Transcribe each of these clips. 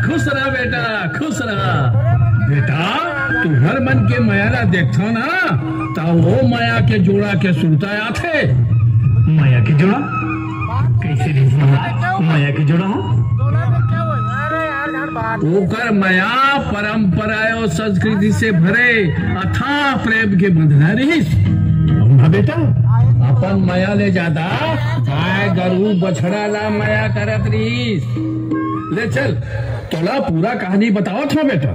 खुश रहा बेटा, खुश रहा बेटा। तू हर मन के माया देखता ना, ता वो माया के जोड़ा के सुनता आथे। माया के जोड़ा कैसे माया के जोड़ा ओकर माया परंपरा और संस्कृति से भरे अथाह प्रेम के बंधना रहीस। बेटा अपन माया ले जादा गाय गरू बछड़ा ला माया करत रहीस। ले चल तोला पूरा कहानी बताओ था बेटा।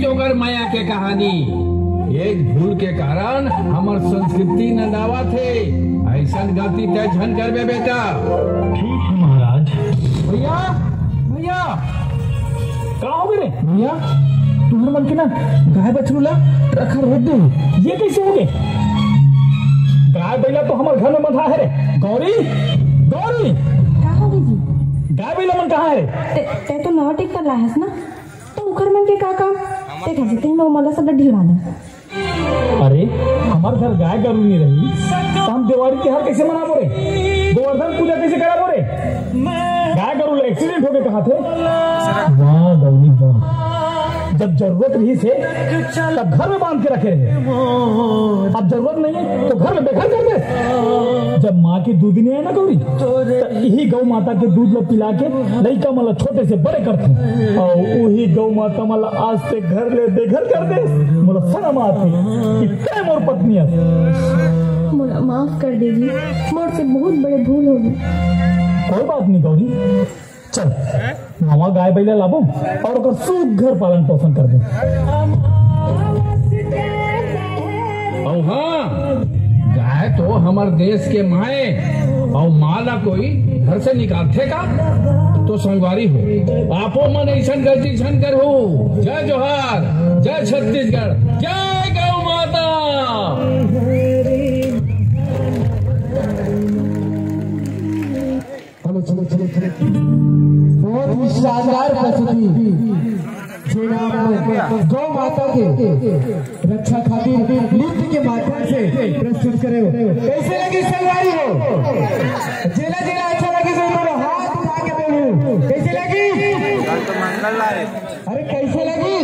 जोगर माया के कहानी एक भूल के कारण हमार संस्कृति नंदावा थे। ऐसा गलती तय झन करबे बेटा। ठीक है महाराज। भैया भैया क्या हो गए भैया? तुम्हारे मन के ना गाय बछरू ला ट्रक रोक दे। ये कैसे हो गए? गाय बैला तो हमारे घर में बंधा है रे। गौरी गौरी क्या हो गई जी? गाय बैला मन कहाँ है? ते तो नवा टिक कर ला है ना, तो उखर मन के का काम? देखा जाते हैं मला सब ढिलवाना। अरे हमारे घर गाय गरू नहीं रही तो हम दिवाली त्योहार कैसे मना बोरे, गोवर्धन पूजा कैसे करा बोरे? गाय गरू एक्सीडेंट हो गए कहा थे? वाह गौरी वाह, जब जरूरत रही से तब घर में बांध के रखे रहे, अब जरूरत नहीं है तो घर में बेघर कर दे। जब माँ की दूध नहीं है ना गौरी, तो यही गौ माता के दूध लो पिला के लड़का मला छोटे से बड़े करते और वही गौ माता मला आज से घर ले बेघर कर दे। मला शर्म आती कि मोर पत्नी है। मोला माफ कर देगी, मोर से बहुत बड़े भूल होगी। कोई बात नहीं गौरी, चल मामा गाय बैला लाबो और ओकर सुख घर पालन पोषण कर दे। और हाँ, गाय तो हमारे देश के माए और माला कोई घर से निकालते का तो संगवारी हो। आपो मन ऐसा गलती कर हो। जय जोहार, जय छत्तीसगढ़, जय गौ माता। बहुत ही शानदार प्रस्तुति गौ माता के रक्षा खातिर नृत्य के माध्यम से प्रस्तुत करे। कैसे लगी संगवारी हो? जिला जिला अच्छा लगी तो हाथ उठा के बोलो कैसे लगी? अरे कैसे लगी?